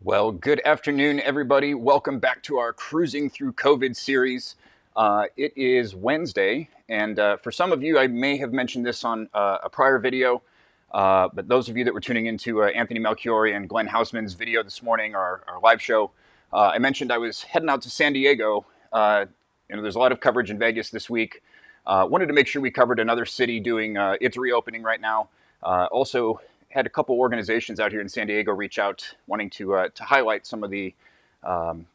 Well, good afternoon, everybody. Welcome back to our Cruising Through COVID series. It is Wednesday, and for some of you, I may have mentioned this on a prior video, but those of you that were tuning into Anthony Melchiori and Glenn Hausman's video this morning, our live show, I mentioned I was heading out to San Diego. There's a lot of coverage in Vegas this week. Wanted to make sure we covered another city doing its reopening right now. Also, had a couple organizations out here in San Diego reach out wanting to highlight some of the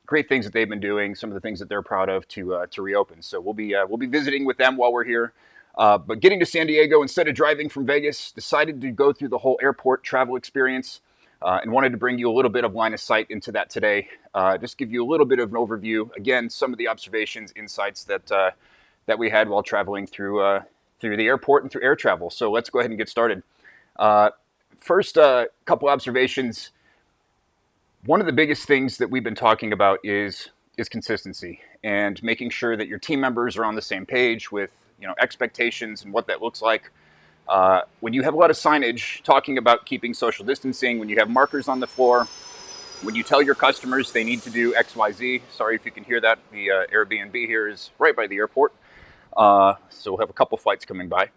great things that they've been doing, some of the things that they're proud of to reopen. So we'll be visiting with them while we're here. But getting to San Diego instead of driving from Vegas, decided to go through the whole airport travel experience, and wanted to bring you a little bit of line of sight into that today. Just give you a little bit of an overview. Again, some of the observations, insights that we had while traveling through the airport and through air travel. So let's go ahead and get started. First, couple observations. One of the biggest things that we've been talking about is consistency and making sure that your team members are on the same page with expectations and what that looks like. When you have a lot of signage talking about keeping social distancing, when you have markers on the floor, when you tell your customers they need to do X, Y, Z. Sorry if you can hear that. The Airbnb here is right by the airport, so we'll have a couple flights coming by.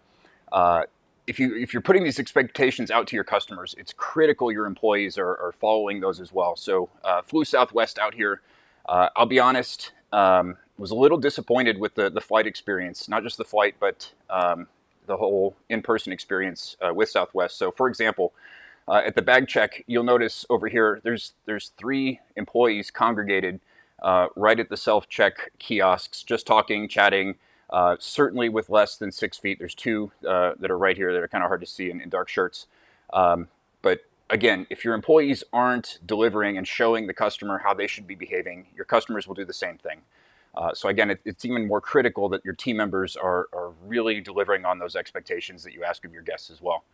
If you're putting these expectations out to your customers, it's critical your employees are following those as well. So flew Southwest out here. I'll be honest, was a little disappointed with the flight experience, not just the flight, but the whole in-person experience with Southwest. So for example, at the bag check, you'll notice over here, there's 3 employees congregated right at the self-check kiosks, just talking, chatting, certainly with less than 6 feet. There's 2 that are right here that are kind of hard to see in dark shirts. But again, if your employees aren't delivering and showing the customer how they should be behaving, your customers will do the same thing. So again, it's even more critical that your team members are really delivering on those expectations that you ask of your guests as well.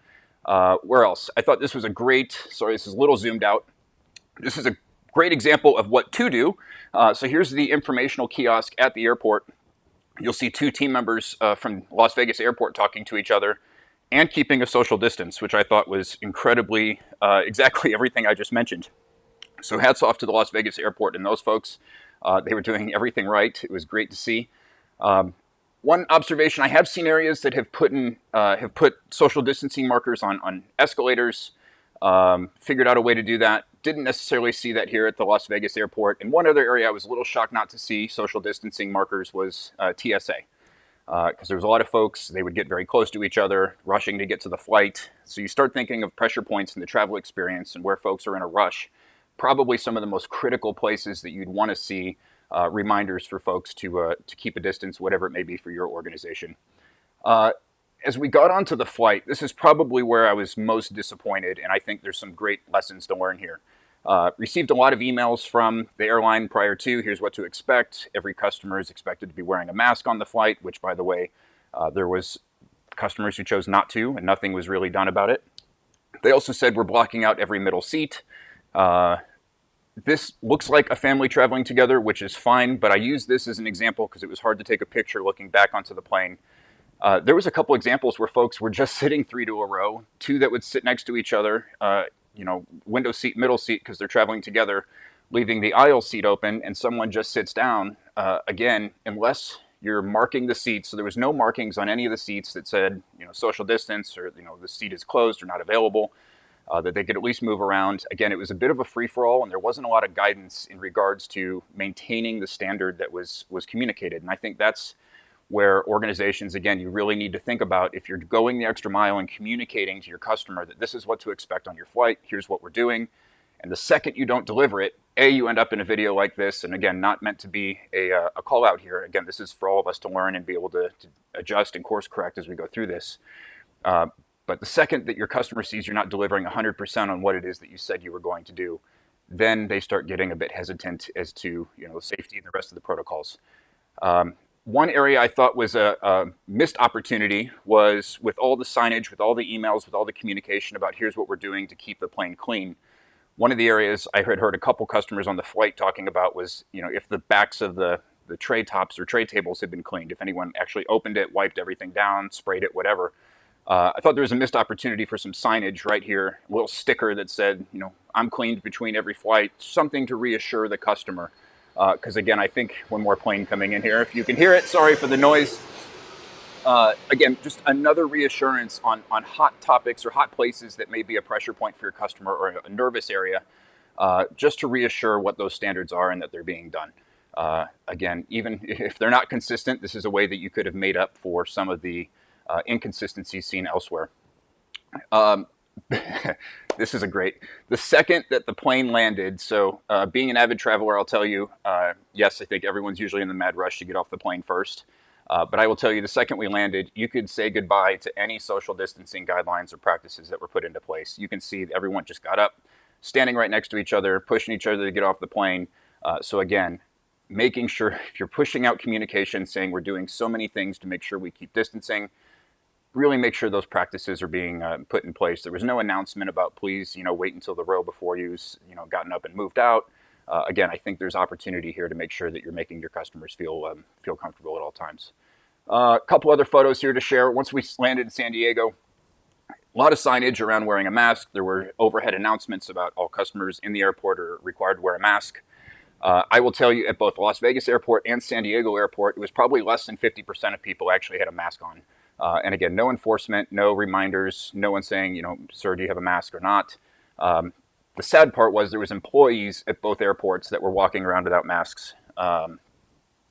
Where else? I thought this was a great, sorry, this is a little zoomed out. This is a great example of what to do. So here's the informational kiosk at the airport. You'll see 2 team members from Las Vegas Airport talking to each other and keeping a social distance, which I thought was incredibly exactly everything I just mentioned. So hats off to the Las Vegas Airport and those folks. They were doing everything right. It was great to see. One observation, I have seen areas that have put social distancing markers on escalators, figured out a way to do that. Didn't necessarily see that here at the Las Vegas Airport. And one other area I was a little shocked not to see social distancing markers was TSA. Because there was a lot of folks, they would get very close to each other, rushing to get to the flight. So you start thinking of pressure points in the travel experience and where folks are in a rush. Probably some of the most critical places that you'd want to see reminders for folks to keep a distance, whatever it may be for your organization. As we got onto the flight, this is probably where I was most disappointed, and I think there's some great lessons to learn here. Received a lot of emails from the airline prior to, here's what to expect. Every customer is expected to be wearing a mask on the flight, which, by the way, there was customers who chose not to, and nothing was really done about it. They also said we're blocking out every middle seat. This looks like a family traveling together, which is fine, but I use this as an example because it was hard to take a picture looking back onto the plane. There was a couple examples where folks were just sitting 3 to a row, 2 that would sit next to each other, window seat, middle seat, because they're traveling together, leaving the aisle seat open, and someone just sits down. Again, unless you're marking the seats, so there was no markings on any of the seats that said, social distance or, the seat is closed or not available, that they could at least move around. Again, it was a bit of a free-for-all, and there wasn't a lot of guidance in regards to maintaining the standard that was communicated. And I think that's where organizations, again, you really need to think about if you're going the extra mile and communicating to your customer that this is what to expect on your flight, here's what we're doing. And the second you don't deliver it, you end up in a video like this, and again, not meant to be a call out here. Again, this is for all of us to learn and be able to adjust and course correct as we go through this. But the second that your customer sees you're not delivering 100% on what it is that you said you were going to do, then they start getting a bit hesitant as to safety and the rest of the protocols. One area I thought was a missed opportunity was with all the signage, with all the emails, with all the communication about here's what we're doing to keep the plane clean. One of the areas I had heard a couple customers on the flight talking about was, if the backs of the tray tops or tray tables had been cleaned, if anyone actually opened it, wiped everything down, sprayed it, whatever. I thought there was a missed opportunity for some signage right here, a little sticker that said, you know, I'm cleaned between every flight, something to reassure the customer. Because again, I think one more plane coming in here. If you can hear it, sorry for the noise. Again, just another reassurance on hot topics or hot places that may be a pressure point for your customer or a nervous area, just to reassure what those standards are and that they're being done. Again, even if they're not consistent, this is a way that you could have made up for some of the inconsistencies seen elsewhere. This is a great. The second that the plane landed, so being an avid traveler, I'll tell you, yes, I think everyone's usually in the mad rush to get off the plane first. But I will tell you, the second we landed, you could say goodbye to any social distancing guidelines or practices that were put into place. You can see everyone just got up, standing right next to each other, pushing each other to get off the plane. So again, making sure if you're pushing out communication, saying we're doing so many things to make sure we keep distancing, really make sure those practices are being put in place. There was no announcement about please, wait until the row before you's, gotten up and moved out. Again, I think there's opportunity here to make sure that you're making your customers feel comfortable at all times. A couple other photos here to share. Once we landed in San Diego, a lot of signage around wearing a mask. There were overhead announcements about all customers in the airport are required to wear a mask. I will tell you, at both Las Vegas Airport and San Diego Airport, it was probably less than 50% of people actually had a mask on. And again, no enforcement, no reminders, no one saying, sir, do you have a mask or not? The sad part was there was employees at both airports that were walking around without masks.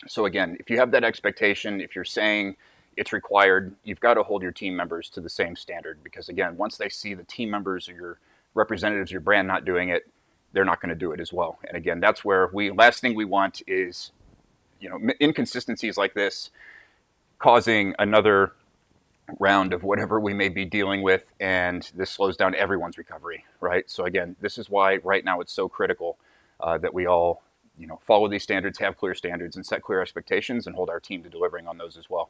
So again, if you have that expectation, if you're saying it's required, you've got to hold your team members to the same standard. Because again, once they see the team members or your representatives, your brand not doing it, they're not going to do it as well. And again, that's where last thing we want is, inconsistencies like this causing another round of whatever we may be dealing with, and this slows down everyone's recovery, right? So again, this is why right now it's so critical that we all, follow these standards, have clear standards, and set clear expectations, and hold our team to delivering on those as well.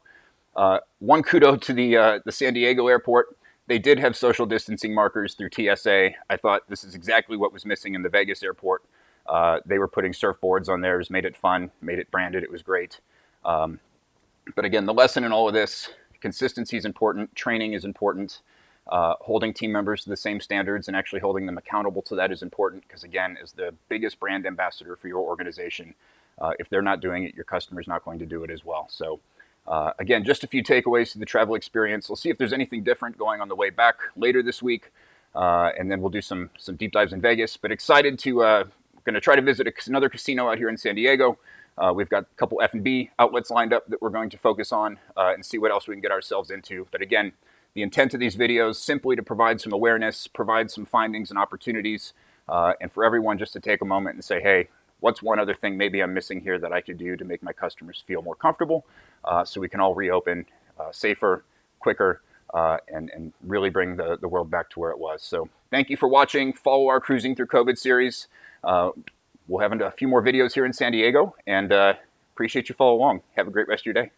One kudo to the San Diego airport. They did have social distancing markers through TSA. I thought this is exactly what was missing in the Vegas airport. They were putting surfboards on theirs, made it fun, made it branded. It was great. But again, the lesson in all of this, consistency is important, training is important, holding team members to the same standards and actually holding them accountable to that is important, because again, as the biggest brand ambassador for your organization, if they're not doing it, your customer's not going to do it as well. So again, just a few takeaways to the travel experience. We'll see if there's anything different going on the way back later this week, and then we'll do some deep dives in Vegas. But excited to going to try to visit another casino out here in San Diego. We've got a couple F&B outlets lined up that we're going to focus on and see what else we can get ourselves into. But again, the intent of these videos simply to provide some awareness, provide some findings and opportunities, and for everyone just to take a moment and say, hey, what's one other thing maybe I'm missing here that I could do to make my customers feel more comfortable, so we can all reopen safer, quicker, and really bring the world back to where it was. So thank you for watching. Follow our Cruising Through COVID series. We'll have a few more videos here in San Diego, and appreciate you follow along. Have a great rest of your day.